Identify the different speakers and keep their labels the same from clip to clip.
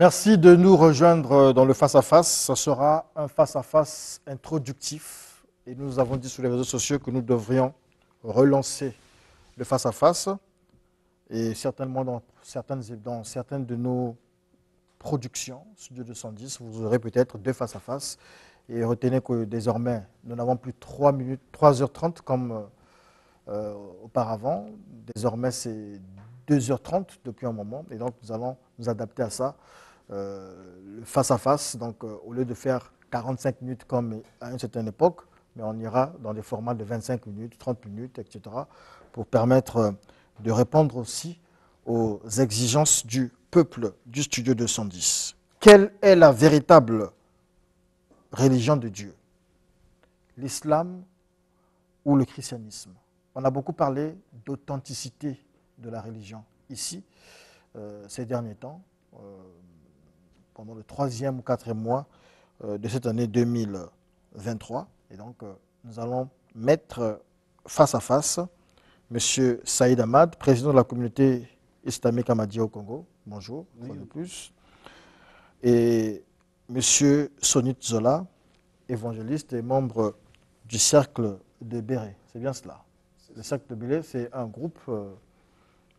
Speaker 1: Merci de nous rejoindre dans le face-à-face. Ce sera un face-à-face introductif. Et nous avons dit sur les réseaux sociaux que nous devrions relancer le face-à-face. Et certainement dans certaines de nos productions, Studio 210, vous aurez peut-être deux face-à-face. Et retenez que désormais, nous n'avons plus 3h30 comme auparavant. Désormais, c'est 2h30 depuis un moment. Et donc, nous allons nous adapter à ça. Le face-à-face, donc au lieu de faire 45 minutes comme à une certaine époque, mais on ira dans des formats de 25 minutes, 30 minutes, etc., pour permettre de répondre aussi aux exigences du peuple du Studio 210. Quelle est la véritable religion de Dieu? L'islam ou le christianisme? On a beaucoup parlé d'authenticité de la religion ici, ces derniers temps, pendant le 3e ou 4e mois de cette année 2023. Et donc, nous allons mettre face à face M. Saïd Ahmad, président de la communauté islamique Ahmadiyya au Congo. Bonjour, une fois de plus. Et M. Sonit Zola, évangéliste et membre du Cercle de Béret. C'est bien cela. Le Cercle de Béret, c'est un groupe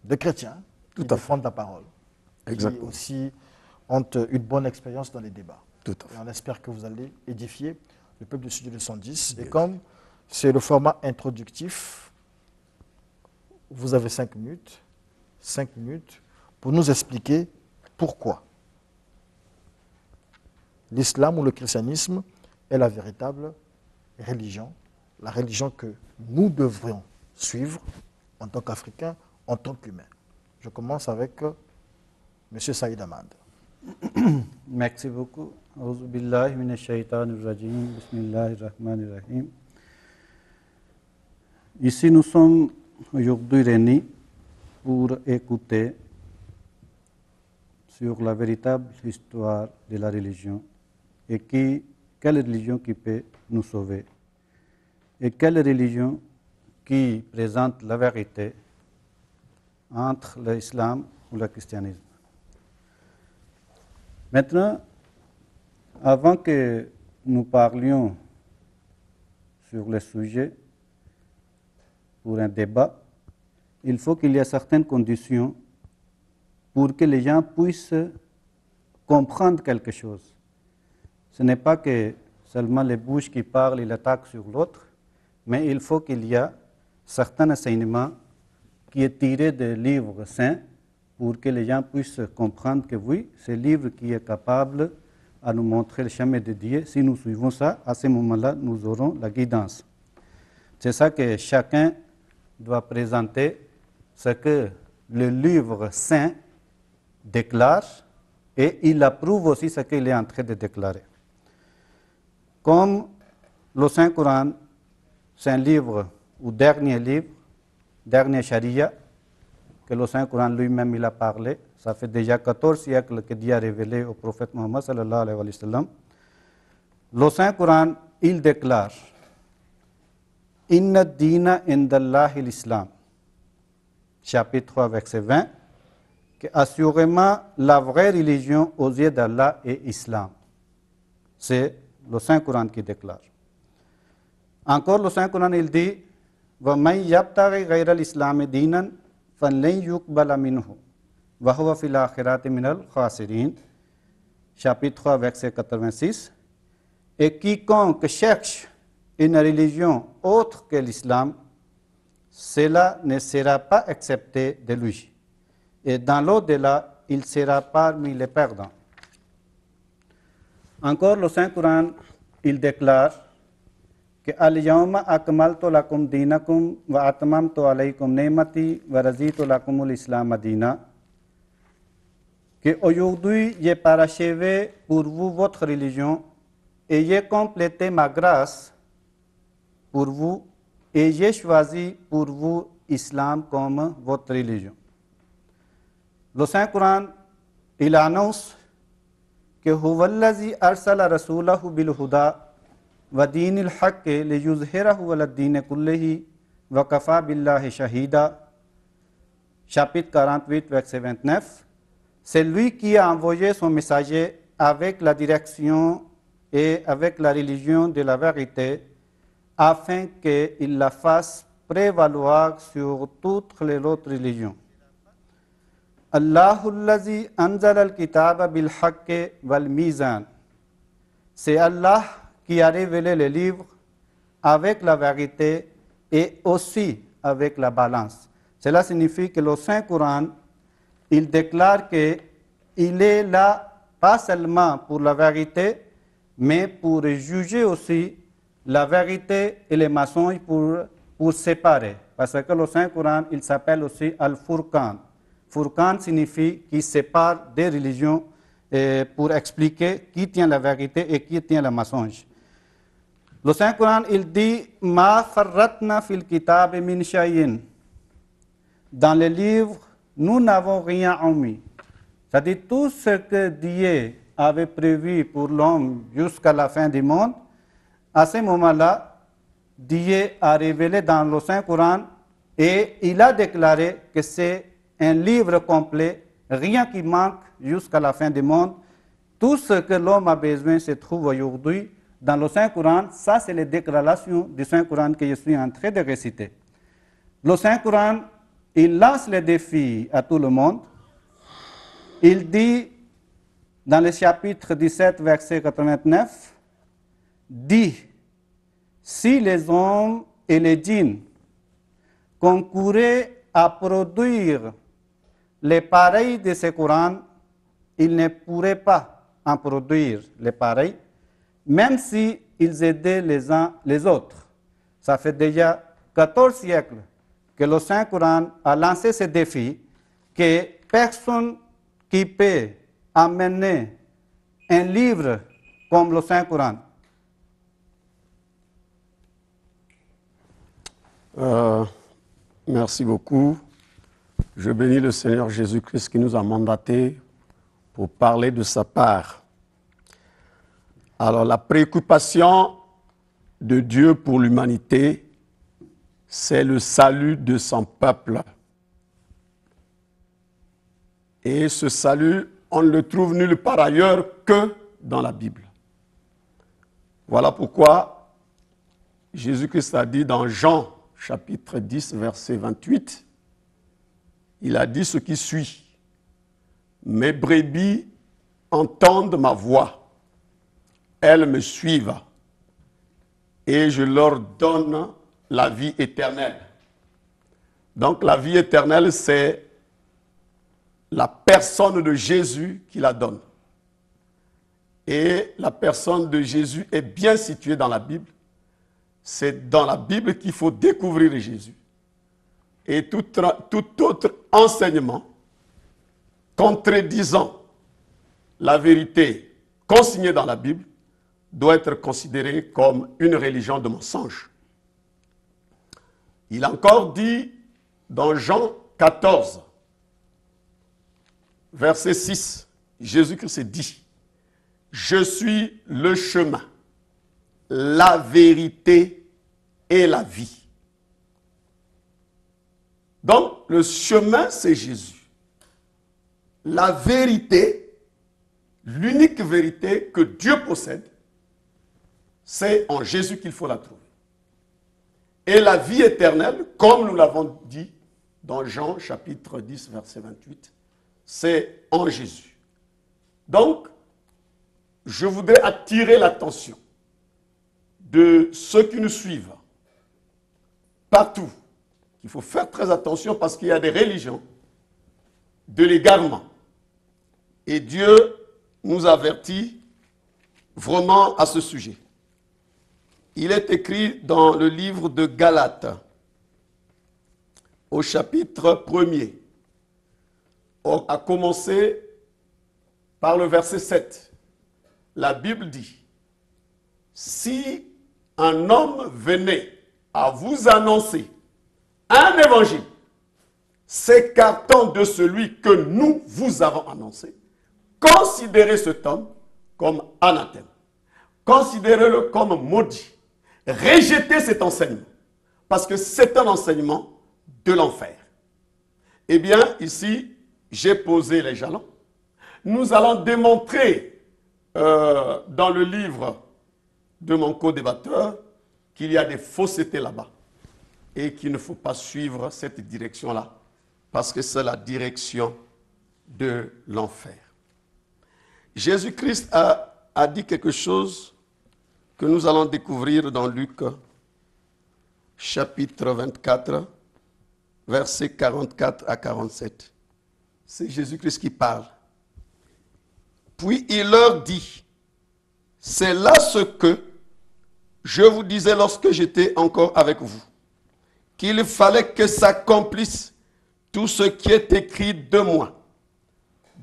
Speaker 1: de chrétiens qui défendent la parole. Exactement. Qui aussi ont une bonne expérience dans les débats. Tout à fait. Et on espère que vous allez édifier le peuple du Studio 210. Yes. Et comme c'est le format introductif, vous avez 5 minutes pour nous expliquer pourquoi l'islam ou le christianisme est la véritable religion, la religion que nous devrions suivre en tant qu'Africains, en tant qu'humains. Je commence avec M. Saïd Ahmad.
Speaker 2: Merci beaucoup. Auzu billahi minash shaitanir rajim. Bismillahirrahmanirrahim. Ici, nous sommes aujourd'hui réunis pour écouter sur la véritable histoire de la religion et quelle religion qui peut nous sauver et quelle religion qui présente la vérité entre l'islam ou le christianisme. Maintenant, avant que nous parlions sur le sujet pour un débat, il faut qu'il y ait certaines conditions pour que les gens puissent comprendre quelque chose. Ce n'est pas que seulement les bouches qui parlent, ils attaquent sur l'autre, mais il faut qu'il y ait certains enseignements qui est tiré des livres saints pour que les gens puissent comprendre que oui, c'est le livre qui est capable à nous montrer le chemin de Dieu. Si nous suivons ça, à ce moment-là, nous aurons la guidance. C'est ça que chacun doit présenter, ce que le livre saint déclare et il approuve aussi ce qu'il est en train de déclarer. Comme le Saint-Coran, c'est un livre ou dernier livre, dernier charia, que le Saint-Coran lui-même il a parlé. Ça fait déjà 14 siècles que Dieu a révélé au prophète Mohammed sallallahu alayhi wa sallam. Le Saint-Coran, il déclare « Inna dina indallahi l'islam » chapitre 3, verset 20, que assurément la vraie religion aux yeux d'Allah est l'islam. C'est le Saint-Coran qui déclare. Encore le Saint-Coran, il dit « Wa man yabtaghi ghayra al-islam dinan فَلَنْ يُقْبَلَ مِنْهُ وَهُوَ فِي الْآخِرَةِ مِنَ الْخَاسِرِينَ » chapitre 3, verset 86. Et quiconque cherche une religion autre que l'islam, cela ne sera pas accepté de lui. Et dans l'au-delà, il sera parmi les perdants. Encore le Saint-Coran, il déclare que al-yawma akmaltu lakum dinakum wa atmamtu alaykum ni'mati wa raditu lakum al-islam dina, que aujourd'hui j'ai parachevé pour vous votre religion et j'ai complété ma grâce pour vous et j'ai choisi pour vous l'islam comme votre religion. Le Saint-Coran, il annonce que huwallazi arsala rasulahu bil huda وَدِينِ الْحَقِّ لِيُظْهِرَهُ عَلَى الدِّينِ كُلِّهِ وَكَفَى بِاللَّهِ شَهِيدًا chapitre 48, verset 29, C'est lui qui a envoyé son messager avec la direction et avec la religion de la vérité, afin qu'il la fasse prévaloir sur toutes les autres religions. Allahu allazi anzal al-kitaba bil-haqqi wal-mizan. C'est Allah qui a révélé le livre avec la vérité et aussi avec la balance. Cela signifie que le Saint-Coran, il déclare qu'il est là pas seulement pour la vérité, mais pour juger aussi la vérité et les mensonges pour séparer. Parce que le Saint-Coran, il s'appelle aussi Al-Furqan. Furqan signifie qui sépare des religions pour expliquer qui tient la vérité et qui tient le mensonge. Le Saint-Coran, il dit « Ma farratna fil kitab min shay'in » Dans le livre, nous n'avons rien omis. C'est-à-dire tout ce que Dieu avait prévu pour l'homme jusqu'à la fin du monde, à ce moment-là, Dieu a révélé dans le Saint-Coran et il a déclaré que c'est un livre complet, rien qui manque jusqu'à la fin du monde. Tout ce que l'homme a besoin se trouve aujourd'hui dans le Saint-Coran. Ça, c'est les déclarations du Saint-Coran que je suis en train de réciter. Le Saint-Coran, il lance le défi à tout le monde. Il dit, dans le chapitre 17, verset 89, dit, si les hommes et les djinns concouraient à produire les pareils de ce Coran, ils ne pourraient pas en produire les pareils, même s'ils aidaient les uns les autres. Ça fait déjà 14 siècles que le Saint-Coran a lancé ce défi, que personne qui peut amener un livre comme le Saint-Coran.
Speaker 3: Merci beaucoup. Je bénis le Seigneur Jésus-Christ qui nous a mandatés pour parler de sa part. Alors, la préoccupation de Dieu pour l'humanité, c'est le salut de son peuple. Et ce salut, on ne le trouve nulle part ailleurs que dans la Bible. Voilà pourquoi Jésus-Christ a dit dans Jean, chapitre 10, verset 28, il a dit ce qui suit. Mes brebis entendent ma voix, elles me suivent, et je leur donne la vie éternelle. Donc la vie éternelle, c'est la personne de Jésus qui la donne. Et la personne de Jésus est bien située dans la Bible. C'est dans la Bible qu'il faut découvrir Jésus. Et tout autre enseignement contredisant la vérité consignée dans la Bible doit être considéré comme une religion de mensonge. Il a encore dit dans Jean 14, verset 6, Jésus-Christ dit, « Je suis le chemin, la vérité et la vie. » Donc, le chemin, c'est Jésus. La vérité, l'unique vérité que Dieu possède, c'est en Jésus qu'il faut la trouver. Et la vie éternelle, comme nous l'avons dit dans Jean chapitre 10, verset 28, c'est en Jésus. Donc, je voudrais attirer l'attention de ceux qui nous suivent partout. Il faut faire très attention parce qu'il y a des religions de l'égarement. Et Dieu nous avertit vraiment à ce sujet. Il est écrit dans le livre de Galates, au chapitre 1er, à commencer par le verset 7. La Bible dit, « Si un homme venait à vous annoncer un évangile s'écartant de celui que nous vous avons annoncé, considérez cet homme comme anathème. Considérez-le comme maudit. Rejetez cet enseignement, parce que c'est un enseignement de l'enfer. » Eh bien, ici, j'ai posé les jalons Nous allons démontrer dans le livre de mon co-débatteur qu'il y a des faussetés là-bas et qu'il ne faut pas suivre cette direction-là parce que c'est la direction de l'enfer. Jésus-Christ a dit quelque chose que nous allons découvrir dans Luc chapitre 24, versets 44 à 47. C'est Jésus-Christ qui parle. Puis il leur dit, c'est là ce que je vous disais lorsque j'étais encore avec vous, qu'il fallait que s'accomplisse tout ce qui est écrit de moi,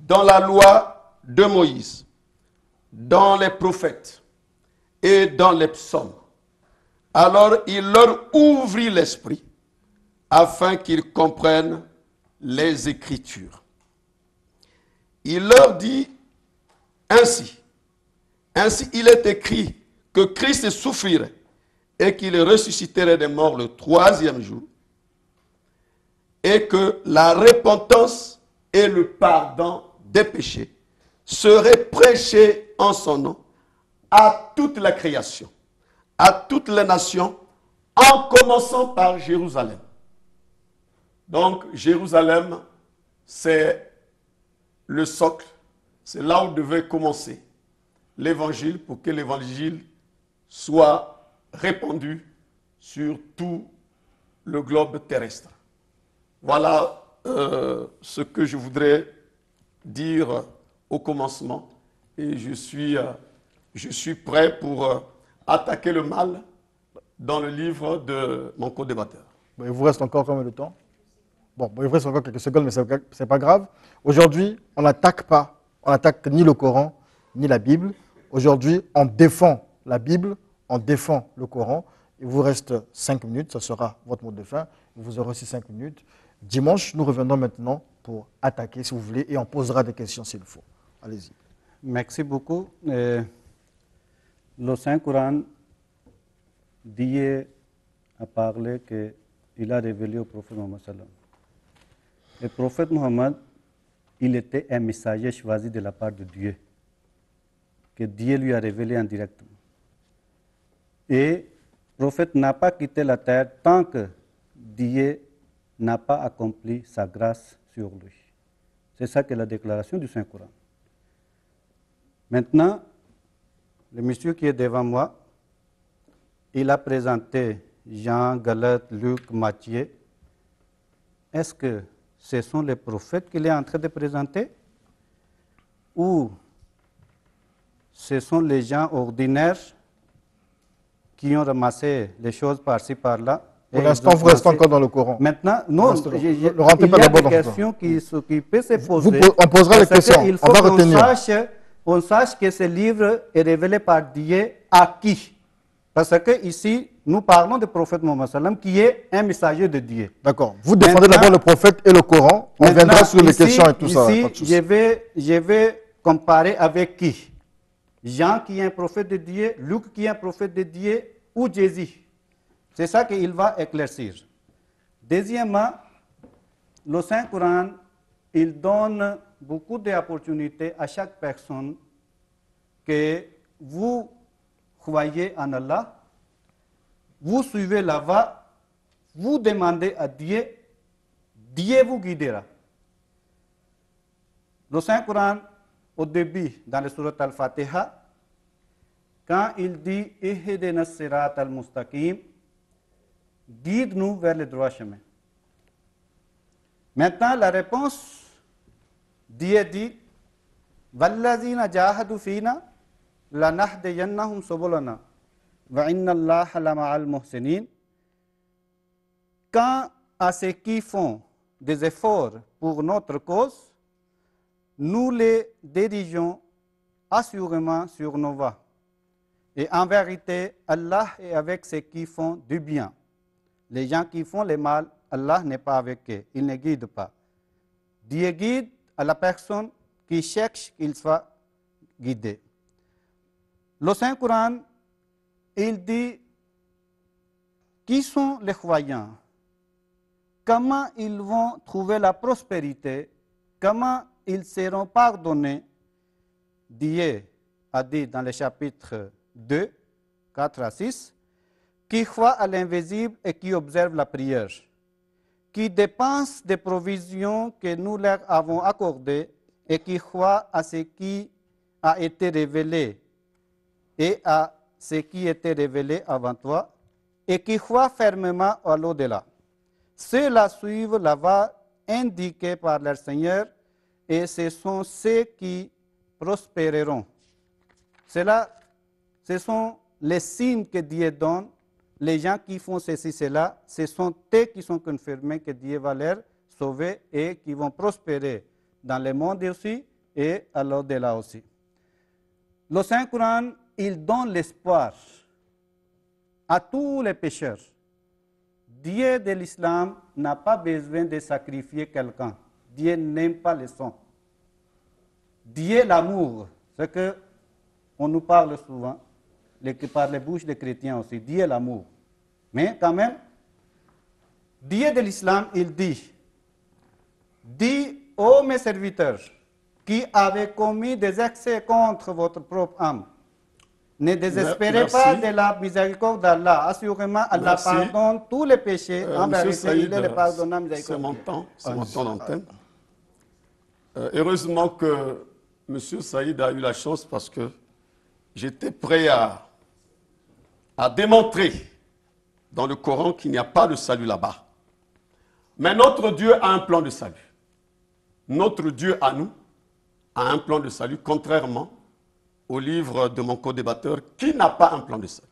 Speaker 3: dans la loi de Moïse, dans les prophètes et dans les psaumes. Alors il leur ouvrit l'esprit afin qu'ils comprennent les Écritures. Il leur dit ainsi il est écrit que Christ souffrirait et qu'il ressusciterait des morts le 3e jour et que la repentance et le pardon des péchés seraient prêchés en son nom à toute la création, à toutes les nations, en commençant par Jérusalem. Donc, Jérusalem, c'est le socle, c'est là où devait commencer l'évangile pour que l'évangile soit répandu sur tout le globe terrestre. Voilà ce que je voudrais dire au commencement et je suis prêt pour attaquer le mal dans le livre de mon co-débatteur.
Speaker 1: Bon, il vous reste encore combien de temps? Bon, il vous reste encore quelques secondes, mais ce n'est pas grave. Aujourd'hui, on n'attaque pas, on n'attaque ni le Coran, ni la Bible. Aujourd'hui, on défend la Bible, on défend le Coran. Il vous reste 5 minutes, ce sera votre mot de fin. Vous aurez aussi 5 minutes. Dimanche, nous reviendrons maintenant pour attaquer, si vous voulez, et on posera des questions s'il faut. Allez-y.
Speaker 2: Merci beaucoup. Le Saint-Coran a parlé qu'il a révélé au prophète Mohammed. Le prophète Mohammed, il était un messager choisi de la part de Dieu, que Dieu lui a révélé indirectement. Et le prophète n'a pas quitté la terre tant que Dieu n'a pas accompli sa grâce sur lui. C'est ça que la déclaration du Saint-Coran. Maintenant, le monsieur qui est devant moi, il a présenté Jean, Galate, Luc, Matthieu. Est-ce que ce sont les prophètes qu'il est en train de présenter ou ce sont les gens ordinaires qui ont ramassé les choses par-ci, par-là?
Speaker 1: Pour l'instant, vous restez encore dans le Coran.
Speaker 2: Maintenant, non, il y a des questions qui peuvent se poser.
Speaker 1: On posera les questions,
Speaker 2: il
Speaker 1: on
Speaker 2: faut
Speaker 1: va retenir.
Speaker 2: qu'on sache que ce livre est révélé par Dieu à qui? Parce que ici, nous parlons du prophète Mohammed qui est un messager de Dieu.
Speaker 1: D'accord. Vous défendez d'abord le prophète et le Coran. On viendra sur les questions et tout ça.
Speaker 2: Ici, je vais comparer avec qui? Jean qui est un prophète de Dieu, Luc qui est un prophète de Dieu ou Jésus. C'est ça qu'il va éclaircir. Deuxièmement, le Saint-Coran, il donne beaucoup d'opportunités à chaque personne que vous croyez en Allah, vous suivez la voie, vous demandez à Dieu, Dieu vous guidera. Le Saint-Coran, au début, dans le surat Al-Fatiha, quand il dit « Ihdina sirat al-mustaqim », guide-nous vers le droit chemin. Maintenant, la réponse, Dieu dit « Wallazina jahadu fina lanahdiyannahum subulana wa inna Allaha lama'al muhsinin » Quant à ceux qui font des efforts pour notre cause, nous les dirigeons assurément sur nos voies. Et en vérité, Allah est avec ceux qui font du bien. Les gens qui font le mal, Allah n'est pas avec eux, il ne guide pas. Dieu guide à la personne qui cherche qu'il soit guidé. Le Saint-Coran, il dit qui sont les croyants, comment ils vont trouver la prospérité, comment ils seront pardonnés a dit dans le chapitre 2, 4 à 6, qui croit à l'invisible et qui observe la prière, qui dépense des provisions que nous leur avons accordées et qui croit à ce qui a été révélé et à ce qui était révélé avant toi, et qui croit fermement à l'au-delà. Ceux-là suivent la voie indiquée par leur Seigneur, et ce sont ceux qui prospéreront. Ce sont les signes que Dieu donne. Les gens qui font ceci, cela, ce sont eux qui sont confirmés que Dieu va leur sauver et qui vont prospérer dans le monde aussi et à l'au-delà aussi. Le Saint-Coran, il donne l'espoir à tous les pécheurs. Dieu de l'islam n'a pas besoin de sacrifier quelqu'un. Dieu n'aime pas le sang. Dieu l'amour, c'est que on nous parle souvent, par les bouches des chrétiens aussi, Dieu l'amour. Mais quand même, Dieu de l'islam, il dit, ô mes serviteurs, qui avez commis des excès contre votre propre âme, ne désespérez pas de la miséricorde d'Allah. Assurément, Allah pardonne tous les péchés. En vérité, il est le pardonnant miséricordieux.
Speaker 3: C'est mon temps d'antenne. Heureusement que M. Saïd a eu la chance parce que j'étais prêt à démontrer dans le Coran qu'il n'y a pas de salut là-bas. Mais notre Dieu a un plan de salut. Notre Dieu à nous a un plan de salut, contrairement au livre de mon co-débatteur qui n'a pas un plan de salut.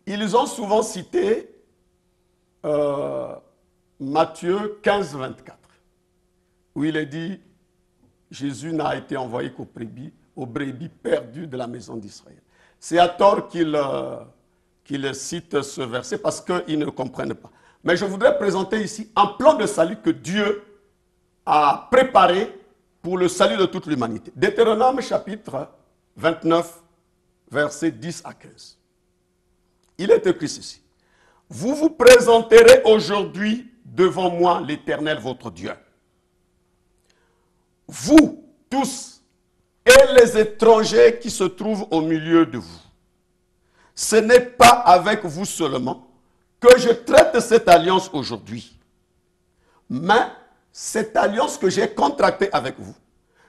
Speaker 3: Ils ont souvent cité Matthieu 15, 24, où il est dit Jésus n'a été envoyé qu'aux brebis perdues de la maison d'Israël. C'est à tort qu'il cite ce verset parce qu'ils ne le comprennent pas. Mais je voudrais présenter ici un plan de salut que Dieu a préparé pour le salut de toute l'humanité. Deutéronome chapitre 29, versets 10 à 15. Il est écrit ceci. Vous vous présenterez aujourd'hui devant moi, l'Éternel, votre Dieu. Vous tous et les étrangers qui se trouvent au milieu de vous. Ce n'est pas avec vous seulement que je traite cette alliance aujourd'hui. Mais cette alliance que j'ai contractée avec vous,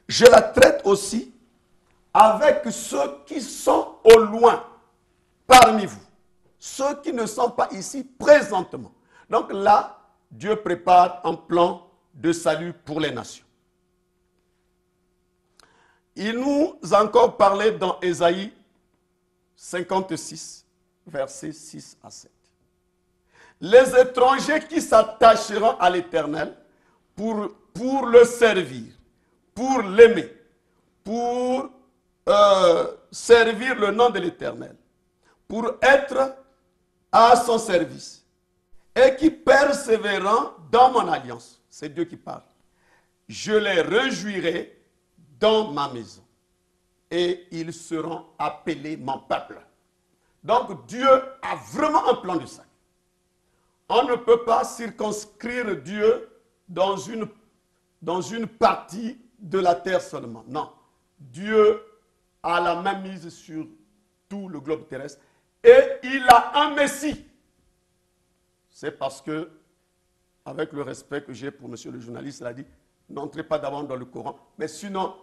Speaker 3: je la traite aussi avec ceux qui sont au loin parmi vous. Ceux qui ne sont pas ici présentement. Donc là, Dieu prépare un plan de salut pour les nations. Il nous a encore parlé dans Ésaïe 56, versets 6 à 7. Les étrangers qui s'attacheront à l'Éternel pour le servir, pour l'aimer, pour servir le nom de l'Éternel, pour être à son service, et qui persévéreront dans mon alliance. C'est Dieu qui parle. Je les réjouirai dans ma maison, et ils seront appelés mon peuple. Donc Dieu a vraiment un plan de salut. On ne peut pas circonscrire Dieu dans une partie de la terre seulement. Non. Dieu a la main mise sur tout le globe terrestre et il a un Messie. C'est parce que, avec le respect que j'ai pour monsieur le journaliste, il a dit, n'entrez pas d'abord dans le Coran. Mais sinon,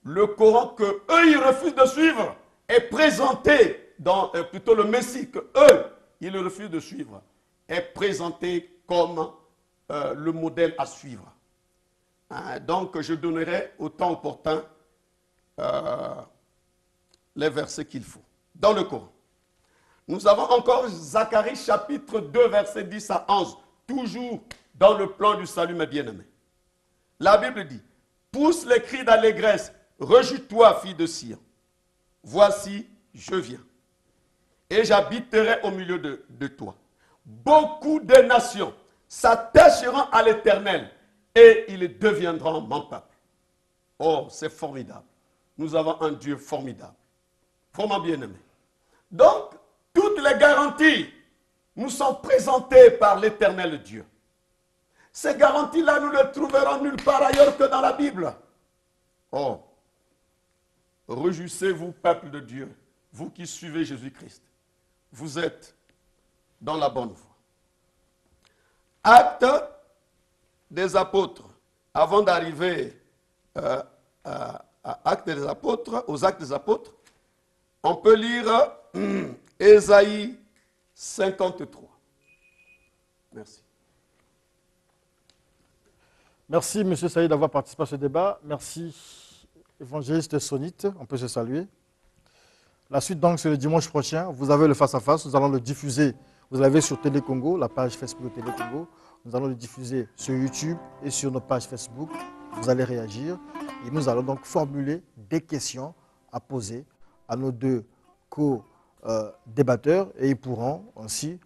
Speaker 3: le Coran que eux ils refusent de suivre est présenté dans plutôt le Messie que eux ils refusent de suivre est présenté comme le modèle à suivre. Donc je donnerai au temps opportun les versets qu'il faut. Dans le Coran, nous avons encore Zacharie chapitre 2 verset 10 à 11, toujours dans le plan du salut mes bien-aimés. La Bible dit, pousse les cris d'allégresse, réjouis-toi fille de Sion, voici je viens et j'habiterai au milieu de toi. Beaucoup de nations s'attacheront à l'Éternel et ils deviendront mon peuple. Oh, c'est formidable. Nous avons un Dieu formidable. Vraiment bien-aimé. Donc, toutes les garanties nous sont présentées par l'Éternel Dieu. Ces garanties-là, nous ne les trouverons nulle part ailleurs que dans la Bible. Oh, réjouissez-vous, peuple de Dieu, vous qui suivez Jésus-Christ. Vous êtes dans la bonne voie. Actes des apôtres. Avant d'arriver à Actes des apôtres, aux Actes des apôtres, on peut lire Ésaïe 53. Merci.
Speaker 1: Merci, M. Saïd, d'avoir participé à ce débat. Merci, évangéliste Sonite. On peut se saluer. La suite, donc, c'est le dimanche prochain. Vous avez le face-à-face. Nous allons le diffuser. Vous l'avez sur Télé Congo, la page Facebook de Télé Congo. Nous allons le diffuser sur YouTube et sur nos pages Facebook. Vous allez réagir. Et nous allons donc formuler des questions à poser à nos deux co-débatteurs. Et ils pourront aussi,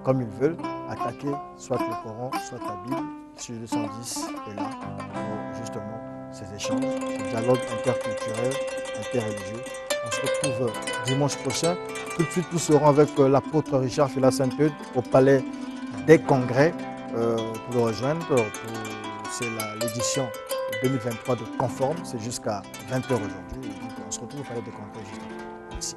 Speaker 1: comme ils veulent, attaquer soit le Coran, soit la Bible. Sur le 110 est là pour justement ces échanges, ce dialogue interculturel, interreligieux. On se retrouve dimanche prochain. Tout de suite, nous serons avec l'apôtre Richard Fila Saint-Eudes au Palais des Congrès pour le rejoindre. C'est l'édition 2023 de Conforme. C'est jusqu'à 20h aujourd'hui. On se retrouve au Palais des Congrès juste après. Merci.